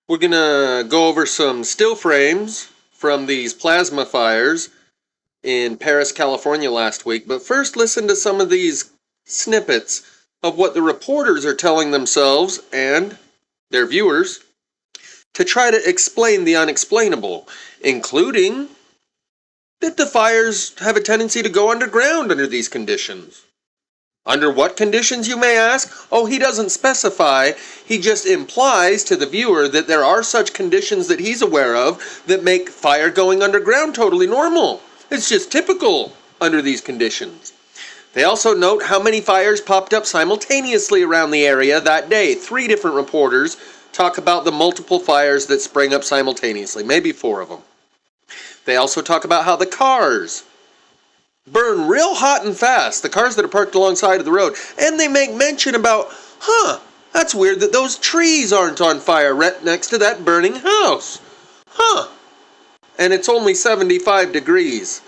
We're going to go over some still frames from these plasma fires in Perris, California last week. But first, listen to some of these snippets of what the reporters are telling themselves and their viewers to try to explain the unexplainable, including that the fires have a tendency to go underground under these conditions. Under what conditions, you may ask? Oh, he doesn't specify. He just implies to the viewer that there are such conditions that he's aware of that make fire going underground totally normal. It's just typical under these conditions. They also note how many fires popped up simultaneously around the area that day. 3 different reporters talk about the multiple fires that sprang up simultaneously, maybe 4 of them. They also talk about how the cars burn real hot and fast, the cars that are parked alongside of the road, and they make mention about, that's weird that those trees aren't on fire right next to that burning house. And it's only 75 degrees.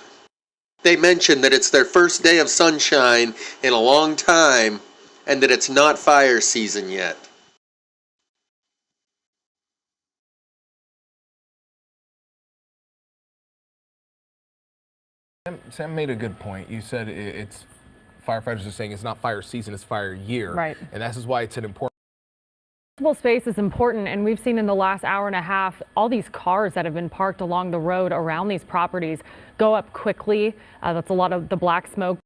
They mention that it's their first day of sunshine in a long time and that it's not fire season yet. Sam made a good point. You said it's firefighters are saying it's not fire season, it's fire year. Right. And this is why it's an important space is important, and we've seen in the last hour and a half all these cars that have been parked along the road around these properties go up quickly. That's a lot of the black smoke.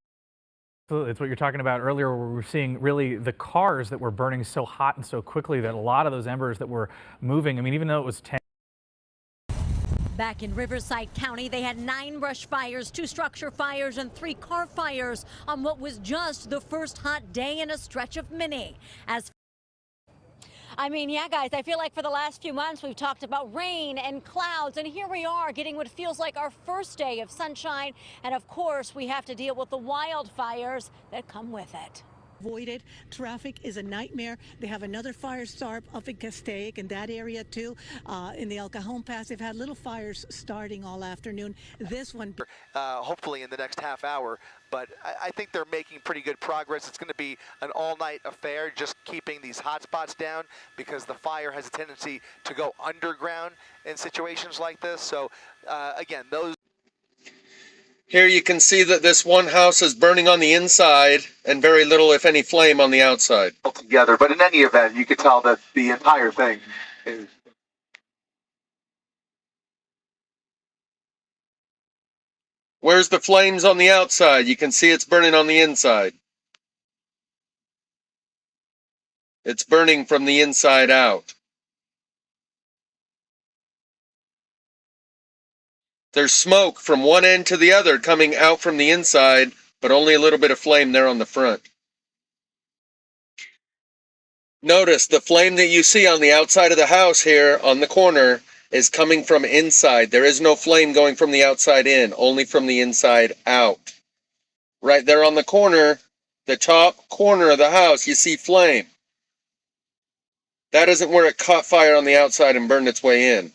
It's what you're talking about earlier, where we're seeing really the cars that were burning so hot and so quickly that a lot of those embers that were moving, I mean, even though it was 10. Back in Riverside County, they had 9 brush fires, 2 structure fires, and 3 car fires on what was just the first hot day in a stretch of many. I mean, yeah, guys, I feel like for the last few months we've talked about rain and clouds, and here we are getting what feels like our first day of sunshine. And of course, we have to deal with the wildfires that come with it. Avoided. Traffic is a nightmare. They have another fire start up in Castaic in that area too. In the El Cajon Pass, they've had little fires starting all afternoon. This one, hopefully in the next half hour, but I think they're making pretty good progress. It's going to be an all-night affair, just keeping these hot spots down, because the fire has a tendency to go underground in situations like this. So again, those. Here you can see that this one house is burning on the inside and very little, if any, flame on the outside. Together, but in any event, you could tell that the entire thing is. Where's the flames on the outside? You can see it's burning on the inside. It's burning from the inside out. There's smoke from one end to the other coming out from the inside, but only a little bit of flame there on the front. Notice the flame that you see on the outside of the house here on the corner is coming from inside. There is no flame going from the outside in, only from the inside out. Right there on the corner, the top corner of the house, you see flame. That isn't where it caught fire on the outside and burned its way in.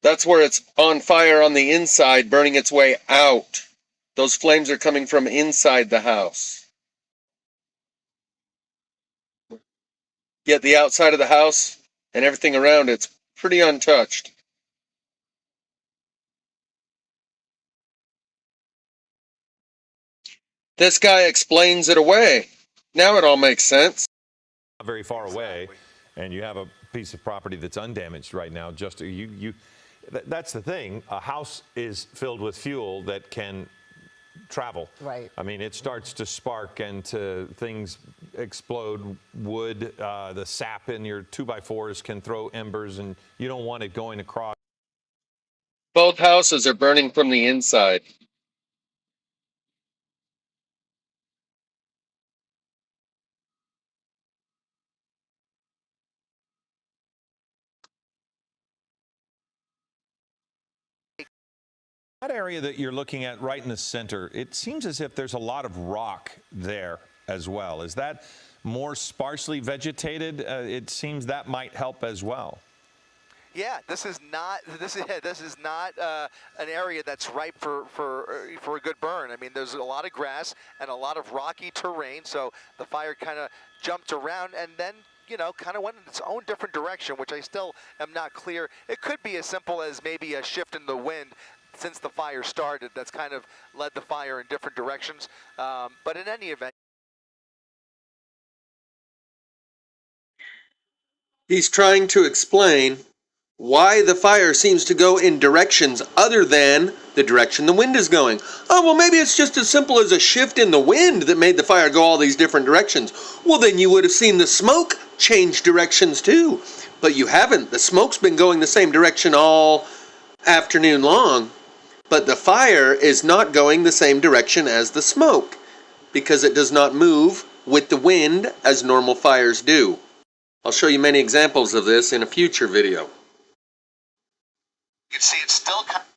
That's where it's on fire on the inside, burning its way out. Those flames are coming from inside the house. Yet the outside of the house and everything around it's pretty untouched. This guy explains it away. Now it all makes sense. Not very far away, and you have a piece of property that's undamaged right now. Just that's the thing. A house is filled with fuel that can travel. Right. I mean, it starts to spark and things explode. Wood, the sap in your 2x4s can throw embers, and you don't want it going across. Both houses are burning from the inside. That area that you're looking at right in the center, it seems as if there's a lot of rock there as well. Is that more sparsely vegetated? It seems that might help as well. Yeah, this is not an area that's ripe for a good burn. I mean, there's a lot of grass and a lot of rocky terrain, so the fire kind of jumped around and then you know, kind of went in its own different direction, which I still am not clear. It could be as simple as maybe a shift in the wind since the fire started that's kind of led the fire in different directions. But in any event, He's trying to explain why the fire seems to go in directions other than the direction the wind is going. Oh, well, maybe it's just as simple as a shift in the wind that made the fire go all these different directions. Well, then you would have seen the smoke change directions too. But you haven't. The smoke's been going the same direction all afternoon long. But the fire is not going the same direction as the smoke because it does not move with the wind as normal fires do. I'll show you many examples of this in a future video. you can see it's still kind of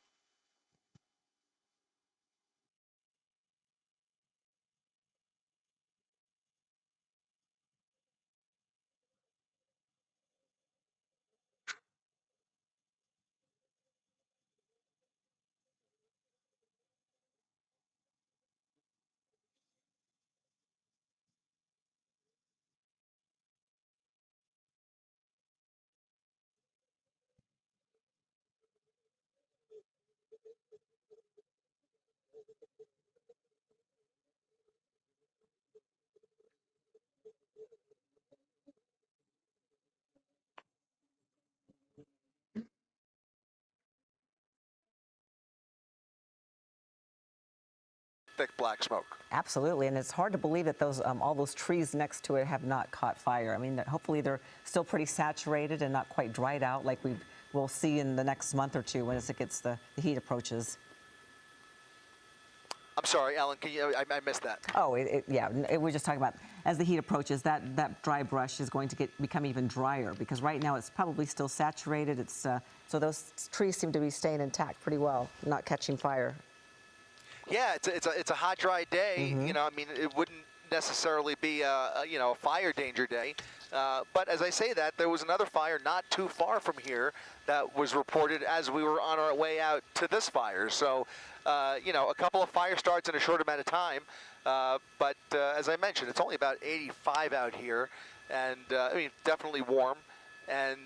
thick black smoke. Absolutely, and it's hard to believe that those all those trees next to it have not caught fire. I mean, hopefully they're still pretty saturated and not quite dried out like we'll see in the next month or two as the heat approaches. I'm sorry, Alan, I missed that. Oh, we're just talking about as the heat approaches, that dry brush is going to become even drier because right now it's probably still saturated. It's so those trees seem to be staying intact pretty well, not catching fire. Yeah, it's a hot, dry day. You know, I mean, it wouldn't necessarily be a fire danger day. But as I say that, there was another fire not too far from here that was reported as we were on our way out to this fire. So, you know, a couple of fire starts in a short amount of time. But as I mentioned, it's only about 85 out here, and I mean, definitely warm, and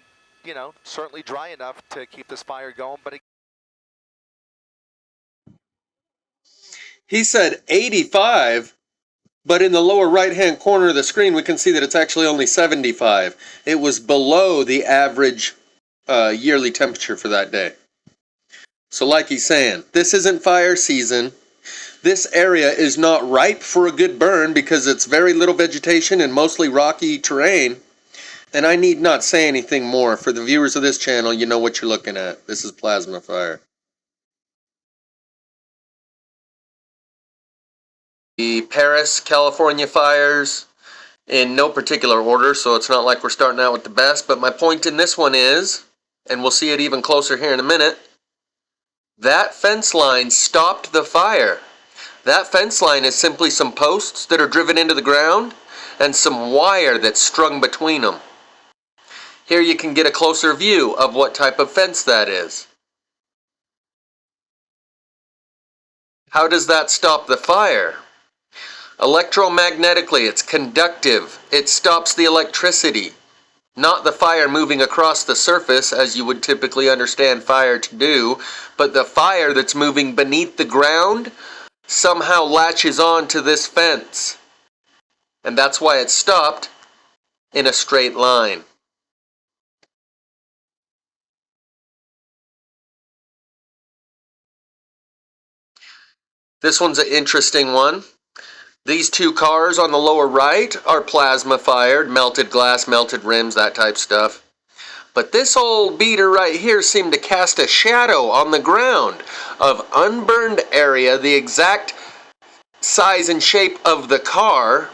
you know, certainly dry enough to keep this fire going. But He said 85, but in the lower right-hand corner of the screen, we can see that it's actually only 75. It was below the average yearly temperature for that day. So like he's saying, this isn't fire season. This area is not ripe for a good burn because it's very little vegetation and mostly rocky terrain. And I need not say anything more. For the viewers of this channel, you know what you're looking at. This is plasma fire. The Perris California fires in no particular order, so it's not like we're starting out with the best, but my point in this one is, and we'll see it even closer here in a minute, that fence line stopped the fire. That fence line is simply some posts that are driven into the ground and some wire that's strung between them. Here you can get a closer view of what type of fence that is. How does that stop the fire? Electromagnetically, it's conductive. It stops the electricity, not the fire moving across the surface as you would typically understand fire to do, but the fire that's moving beneath the ground somehow latches on to this fence. And that's why it stopped in a straight line. This one's an interesting one. These two cars on the lower right are plasma fired, melted glass, melted rims, that type stuff. But this old beater right here seemed to cast a shadow on the ground of unburned area, the exact size and shape of the car,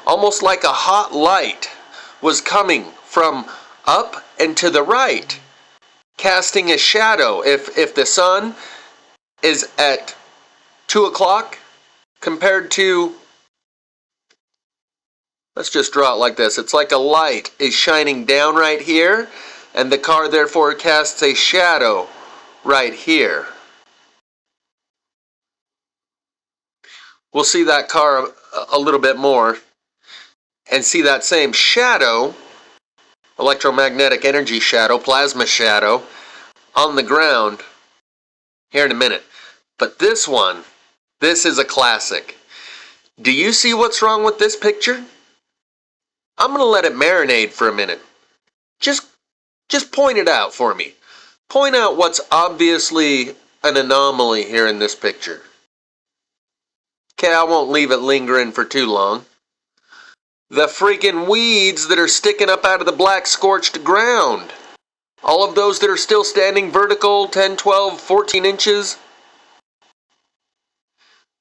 almost like a hot light was coming from up and to the right, casting a shadow. If the sun is at 2 o'clock compared to, let's just draw it like this. It's like a light is shining down right here, and the car therefore casts a shadow right here. We'll see that car a little bit more and see that same shadow electromagnetic energy shadow, plasma shadow, on the ground here in a minute. But this one, this is a classic. Do you see what's wrong with this picture? I'm going to let it marinate for a minute. Just point it out for me. Point out what's obviously an anomaly here in this picture. Okay, I won't leave it lingering for too long. The freaking weeds that are sticking up out of the black scorched ground. All of those that are still standing vertical 10, 12, 14 inches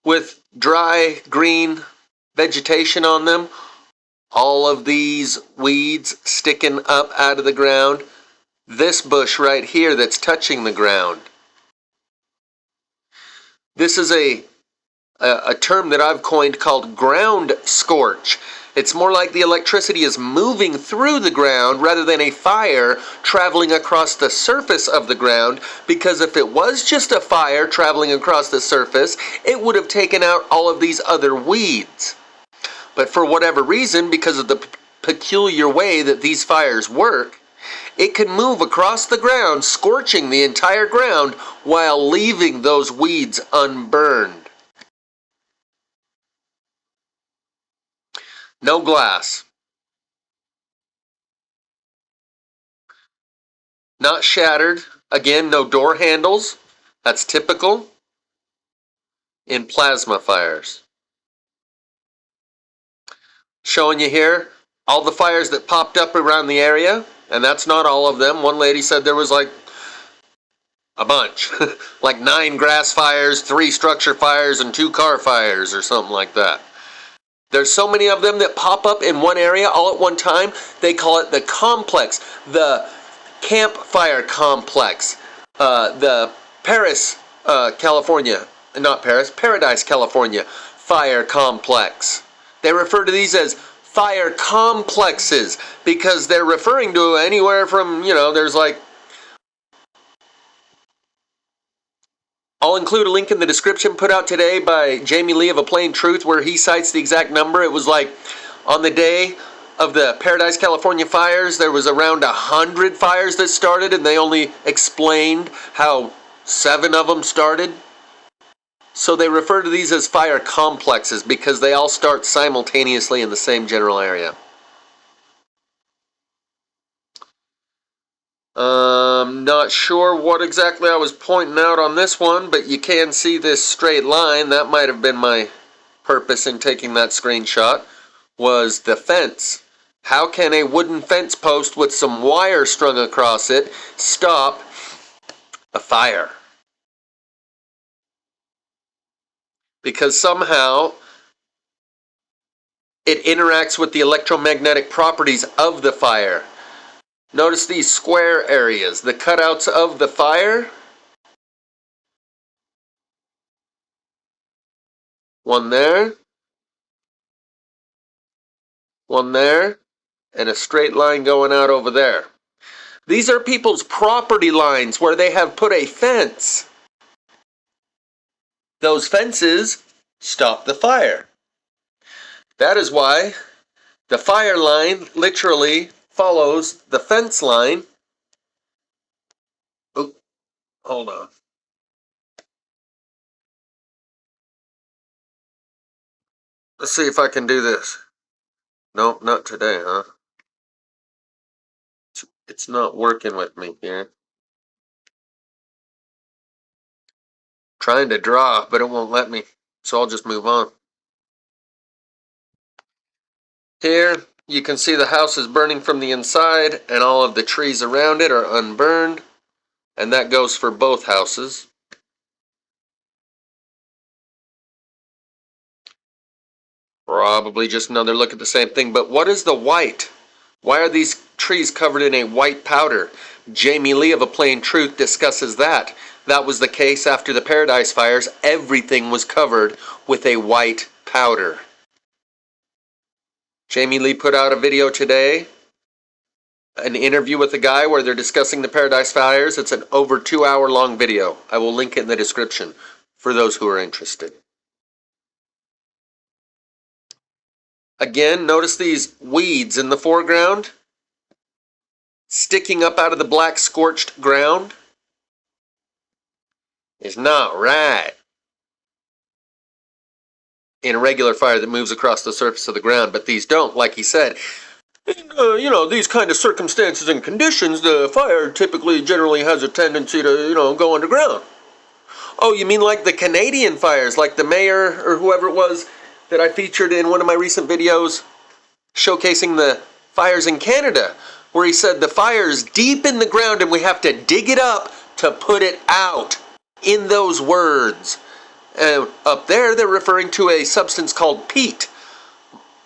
with dry green vegetation on them. All of these weeds sticking up out of the ground. This bush right here that's touching the ground. This is a term that I've coined called ground scorch. It's more like the electricity is moving through the ground rather than a fire traveling across the surface of the ground, because if it was just a fire traveling across the surface, it would have taken out all of these other weeds. But for whatever reason, because of the peculiar way that these fires work, it can move across the ground, scorching the entire ground while leaving those weeds unburned. No glass. Not shattered. Again, no door handles. That's typical in plasma fires. Showing you here all the fires that popped up around the area, and that's not all of them. One lady said there was like a bunch, like 9 grass fires, 3 structure fires, and 2 car fires or something like that. There's so many of them that pop up in one area all at one time. They call it the complex, the campfire complex, the Perris, California, not Paris, Paradise, California fire complex. They refer to these as fire complexes because they're referring to anywhere from, there's like, I'll include a link in the description put out today by Jamie Lee of aplanetruth where he cites the exact number. It was like on the day of the Paradise, California fires, there was around 100 fires that started, and they only explained how 7 of them started. So they refer to these as fire complexes because they all start simultaneously in the same general area. Not sure what exactly I was pointing out on this one, but you can see this straight line. That might have been my purpose in taking that screenshot, was the fence. How can a wooden fence post with some wire strung across it stop a fire? Because somehow it interacts with the electromagnetic properties of the fire. Notice these square areas, the cutouts of the fire. One there, and a straight line going out over there. These are people's property lines where they have put a fence. Those fences stop the fire. That is why the fire line literally follows the fence line. Oh, hold on. Let's see if I can do this. Nope, not today, huh? It's not working with me here. Trying to draw, but it won't let me. So I'll just move on. Here, you can see the house is burning from the inside, and all of the trees around it are unburned. And that goes for both houses. Probably just another look at the same thing. But what is the white? Why are these trees covered in a white powder? Jamie Lee of aplanetruth discusses that. That was the case after the Paradise fires. Everything was covered with a white powder. Jamie Lee put out a video today, an interview with a guy where they're discussing the Paradise fires. It's an over 2-hour long video. I will link it in the description for those who are interested. Again, notice these weeds in the foreground. sticking up out of the black scorched ground is not right in a regular fire that moves across the surface of the ground, but these don't, like he said. In, these kind of circumstances and conditions, the fire typically generally has a tendency to, go underground. Oh, you mean like the Canadian fires, like the mayor or whoever it was that I featured in one of my recent videos showcasing the fires in Canada, where he said the fire's deep in the ground and we have to dig it up to put it out, in those words. And up there, they're referring to a substance called peat,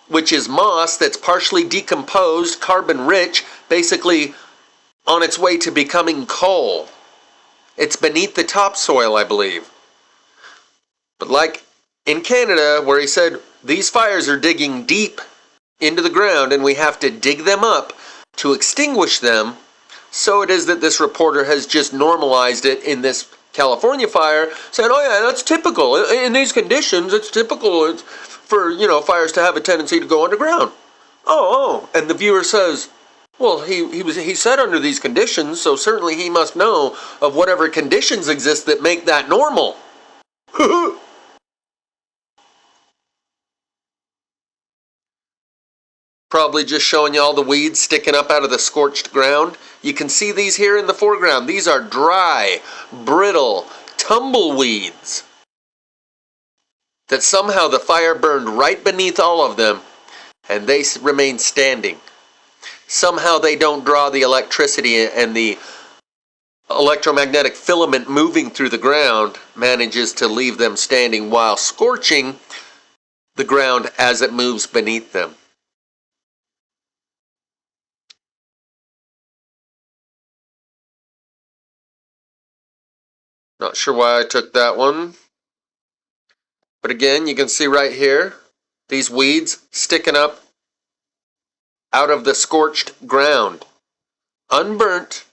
which is moss that's partially decomposed, carbon-rich, basically on its way to becoming coal. It's beneath the topsoil, I believe. But like in Canada, where he said these fires are digging deep into the ground and we have to dig them up to extinguish them, so it is that this reporter has just normalized it in this California fire, saying, oh yeah, that's typical. In these conditions, it's typical for, fires to have a tendency to go underground. Oh, and the viewer says, well, he said under these conditions, so certainly he must know of whatever conditions exist that make that normal. Probably just showing you all the weeds sticking up out of the scorched ground. You can see these here in the foreground. These are dry, brittle, tumbleweeds that somehow the fire burned right beneath all of them, and they remain standing. Somehow they don't draw the electricity, and the electromagnetic filament moving through the ground manages to leave them standing while scorching the ground as it moves beneath them. Not sure why I took that one. But again, you can see right here, these weeds sticking up out of the scorched ground. Unburnt,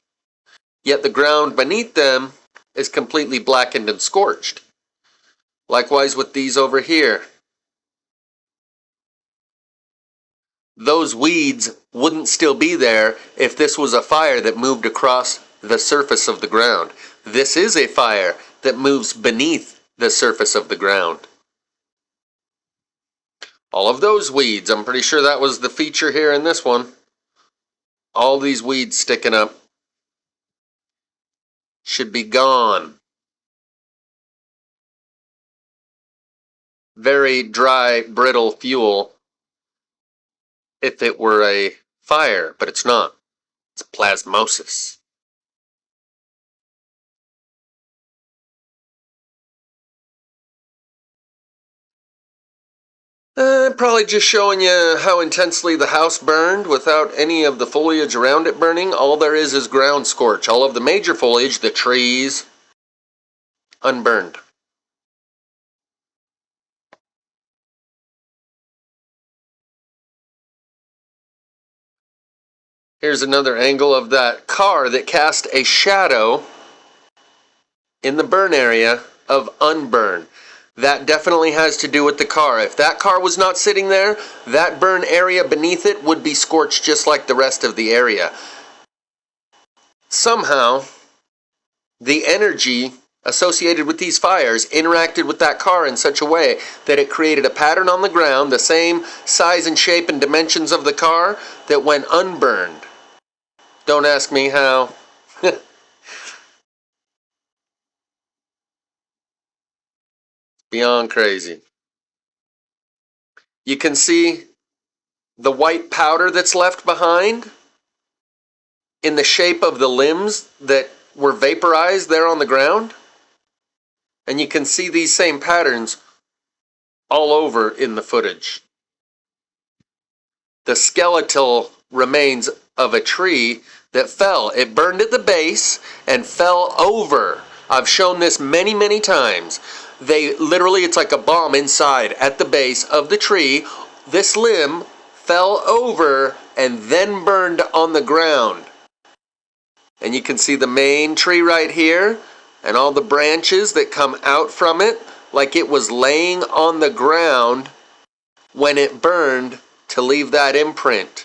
yet the ground beneath them is completely blackened and scorched. Likewise with these over here. Those weeds wouldn't still be there if this was a fire that moved across the surface of the ground. This is a fire that moves beneath the surface of the ground. All of those weeds, I'm pretty sure that was the feature here in this one. All these weeds sticking up should be gone. Very dry, brittle fuel if it were a fire, but it's not. It's plasmosis. Probably just showing you how intensely the house burned without any of the foliage around it burning. All there is ground scorch. All of the major foliage, the trees, unburned. Here's another angle of that car that cast a shadow in the burn area of unburn. That definitely has to do with the car. If that car was not sitting there, that burn area beneath it would be scorched just like the rest of the area. Somehow, the energy associated with these fires interacted with that car in such a way that it created a pattern on the ground, the same size and shape and dimensions of the car, that went unburned. Don't ask me how. Beyond crazy. You can see the white powder that's left behind in the shape of the limbs that were vaporized there on the ground. And you can see these same patterns all over in the footage. The skeletal remains of a tree that fell. It burned at the base and fell over. I've shown this many, many times. It's like a bomb inside at the base of the tree. This limb fell over and then burned on the ground. And you can see the main tree right here and all the branches that come out from it, like it was laying on the ground when it burned to leave that imprint.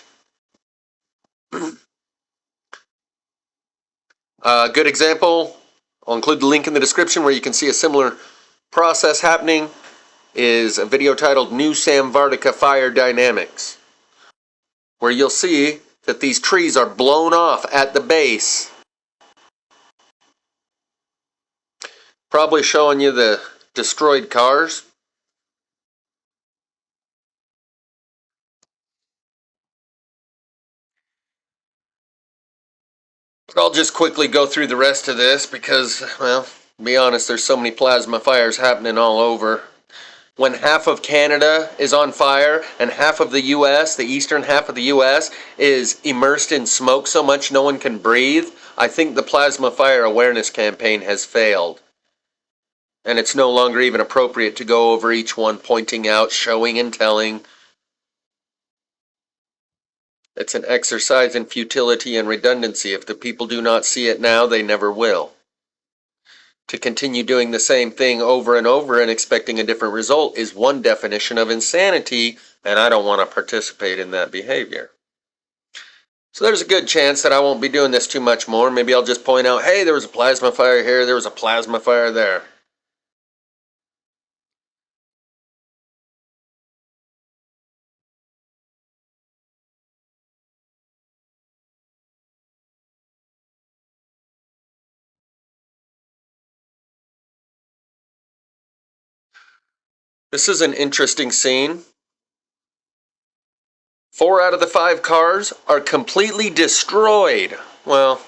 A good example, I'll include the link in the description where you can see a similar process happening, is a video titled New Samvartaka Fire Dynamics, where you'll see that these trees are blown off at the base. Probably showing you the destroyed cars. I'll just quickly go through the rest of this because, well, to be honest, there's so many plasma fires happening all over. When half of Canada is on fire and half of the US, the eastern half of the US, is immersed in smoke so much no one can breathe, I think the plasma fire awareness campaign has failed. And it's no longer even appropriate to go over each one, pointing out, showing and telling. It's an exercise in futility and redundancy. If the people do not see it now, they never will. To continue doing the same thing over and over and expecting a different result is one definition of insanity, and I don't want to participate in that behavior. So there's a good chance that I won't be doing this too much more. Maybe I'll just point out, hey, there was a plasma fire here, there was a plasma fire there. This is an interesting scene. 4 out of the 5 cars are completely destroyed. Well,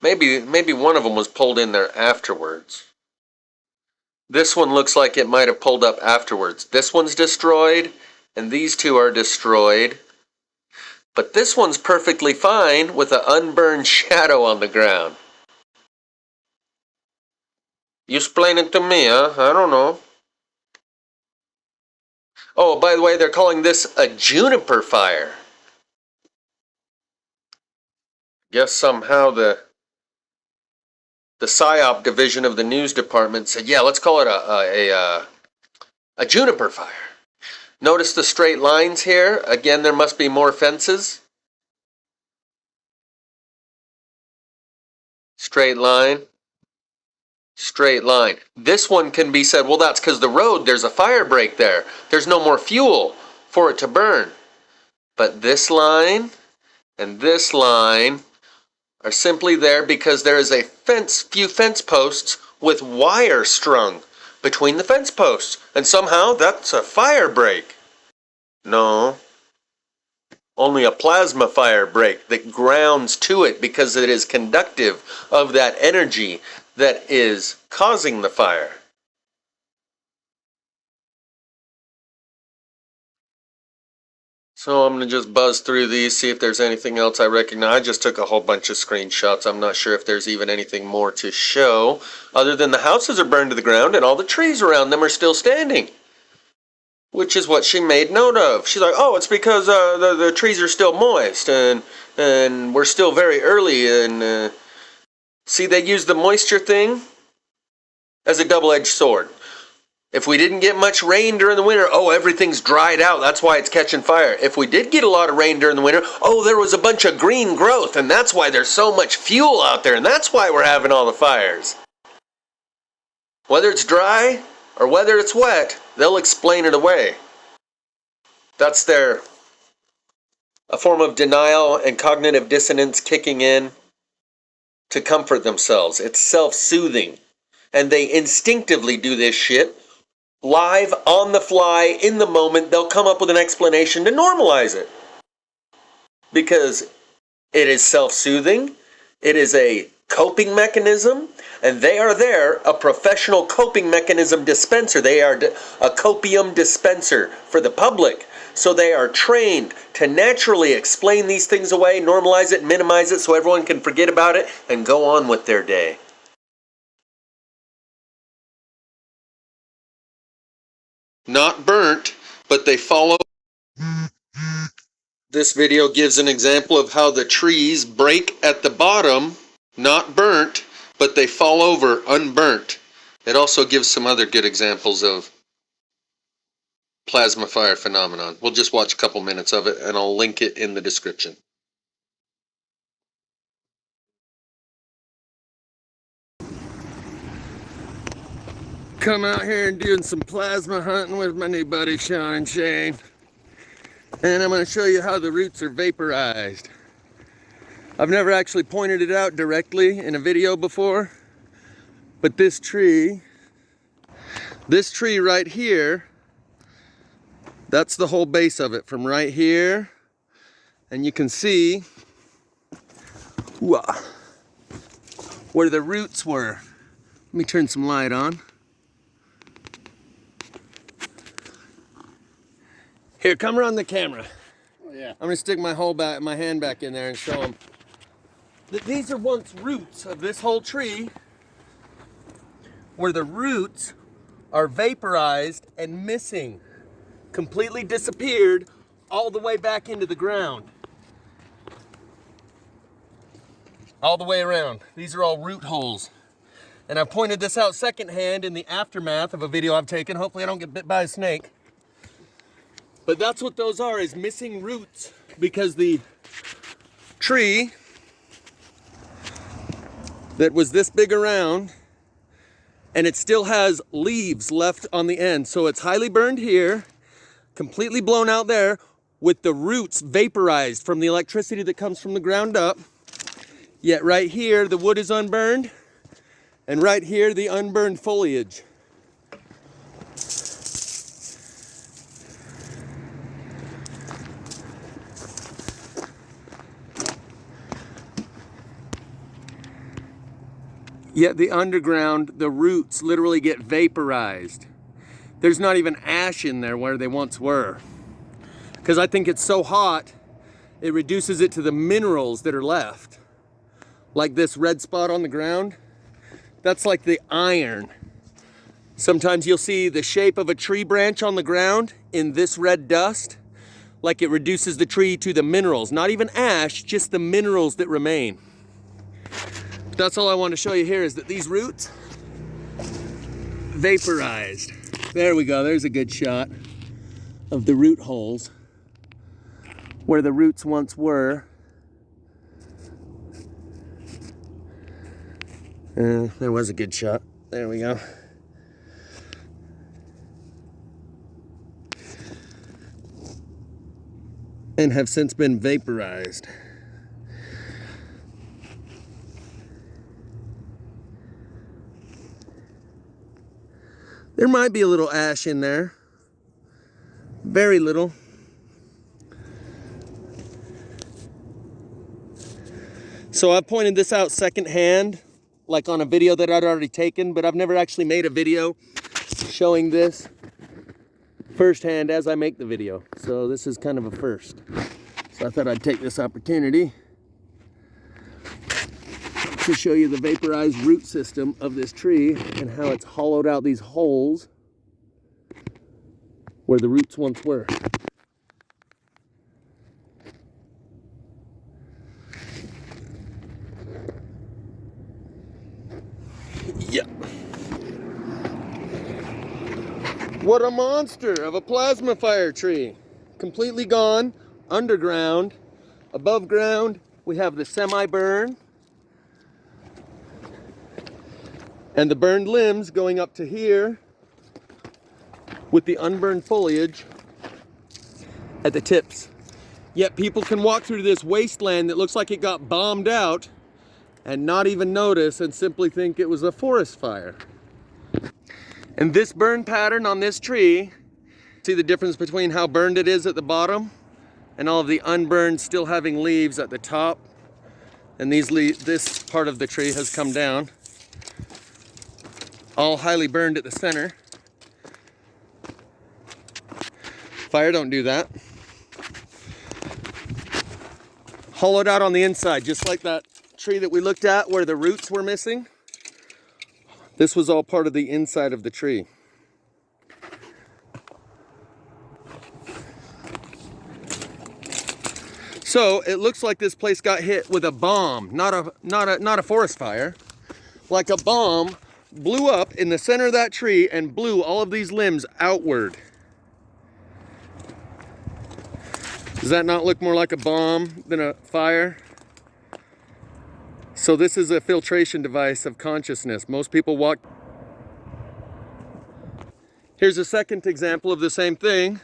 maybe one of them was pulled in there afterwards. This one looks like it might have pulled up afterwards. This one's destroyed, and these 2 are destroyed. But this one's perfectly fine with an unburned shadow on the ground. You explain it to me, huh? I don't know. Oh, by the way, they're calling this a juniper fire. Guess somehow the PSYOP division of the news department said, yeah, let's call it a juniper fire. Notice the straight lines here. Again, there must be more fences. Straight line. Straight line. This one can be said, well, that's because the road, there's a fire break there. There's no more fuel for it to burn. But this line and this line are simply there because there is a few fence posts with wire strung between the fence posts. And somehow that's a fire break. No. Only a plasma fire break that grounds to it because it is conductive of that energy that is causing the fire. So I'm going to just buzz through these, see if there's anything else I recognize. I just took a whole bunch of screenshots. I'm not sure if there's even anything more to show, other than the houses are burned to the ground and all the trees around them are still standing. Which is what she made note of. She's like, oh, it's because the trees are still moist and we're still very early. And see, they use the moisture thing as a double-edged sword. If we didn't get much rain during the winter, oh, everything's dried out. That's why it's catching fire. If we did get a lot of rain during the winter, oh, there was a bunch of green growth, and that's why there's so much fuel out there, and that's why we're having all the fires. Whether it's dry or whether it's wet, they'll explain it away. That's a form of denial and cognitive dissonance kicking in to comfort themselves. It's self-soothing. And they instinctively do this shit. Live, on the fly, in the moment, they'll come up with an explanation to normalize it. Because it is self-soothing, it is a coping mechanism, and they are there, a professional coping mechanism dispenser. They are a copium dispenser for the public. So they are trained to naturally explain these things away, normalize it, minimize it so everyone can forget about it and go on with their day. Not burnt, but they follow. This video gives an example of how the trees break at the bottom, not burnt, but they fall over unburnt. It also gives some other good examples of plasma fire phenomenon. We'll just watch a couple minutes of it and I'll link it in the description. Come out here and doing some plasma hunting with my new buddy Sean and Shane. And I'm going to show you how the roots are vaporized. I've never actually pointed it out directly in a video before, but this tree right here, that's the whole base of it from right here. And you can see where the roots were. Let me turn some light on. Here, come around the camera. Oh, yeah. I'm gonna stick my hand back in there and show them. These are once roots of this whole tree, where the roots are vaporized and missing, completely disappeared all the way back into the ground. All the way around. These are all root holes. And I pointed this out secondhand in the aftermath of a video I've taken. Hopefully I don't get bit by a snake. But that's what those are, is missing roots, because the tree that was this big around, and it still has leaves left on the end. So it's highly burned here, completely blown out there, with the roots vaporized from the electricity that comes from the ground up. Yet right here, the wood is unburned, and right here, the unburned foliage. Yet the underground, the roots literally get vaporized. There's not even ash in there where they once were. Because I think it's so hot, it reduces it to the minerals that are left. Like this red spot on the ground, that's like the iron. Sometimes you'll see the shape of a tree branch on the ground in this red dust, like it reduces the tree to the minerals. Not even ash, just the minerals that remain. That's all I want to show you here, is that these roots vaporized. There we go, there's a good shot of the root holes where the roots once were. There was a good shot. There we go. And have since been vaporized. There might be a little ash in there. Very little. So I pointed this out secondhand, like on a video that I'd already taken, but I've never actually made a video showing this firsthand as I make the video. So this is kind of a first. So I thought I'd take this opportunity to show you the vaporized root system of this tree and how it's hollowed out these holes where the roots once were. Yeah. What a monster of a plasma fire tree. Completely gone, underground, above ground. We have the semi-burn and the burned limbs going up to here with the unburned foliage at the tips. Yet people can walk through this wasteland that looks like it got bombed out and not even notice and simply think it was a forest fire. And this burn pattern on this tree, see the difference between how burned it is at the bottom and all of the unburned still having leaves at the top. And this part of the tree has come down, all highly burned at the center. Fire don't do that. Hollowed out on the inside, just like that tree that we looked at where the roots were missing. This was all part of the inside of the tree. So it looks like this place got hit with a bomb, not a forest fire. Like a bomb blew up in the center of that tree and blew all of these limbs outward. Does that not look more like a bomb than a fire? So this is a filtration device of consciousness. Most people walk Here's a second example of the same thing,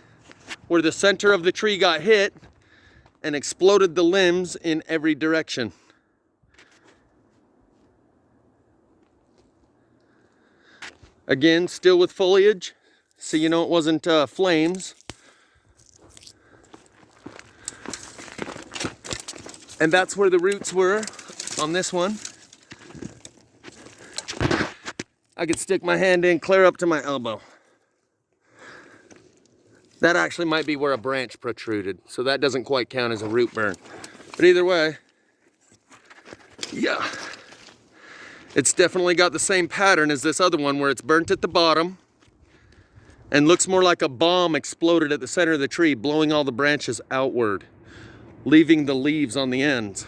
where the center of the tree got hit and exploded the limbs in every direction. Again, still with foliage, so you know it wasn't flames. And that's where the roots were on this one. I could stick my hand in clear up to my elbow. That actually might be where a branch protruded, so that doesn't quite count as a root burn. But either way, yeah. It's definitely got the same pattern as this other one where it's burnt at the bottom and looks more like a bomb exploded at the center of the tree, blowing all the branches outward, leaving the leaves on the ends.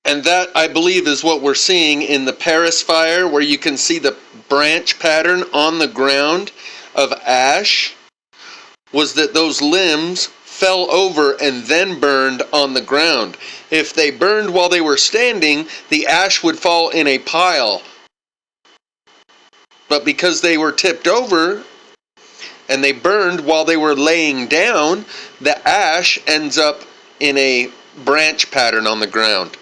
And that, I believe, is what we're seeing in the Perris fire, where you can see the branch pattern on the ground of ash, was that those limbs fell over and then burned on the ground. If they burned while they were standing, the ash would fall in a pile. But because they were tipped over and they burned while they were laying down, the ash ends up in a branch pattern on the ground.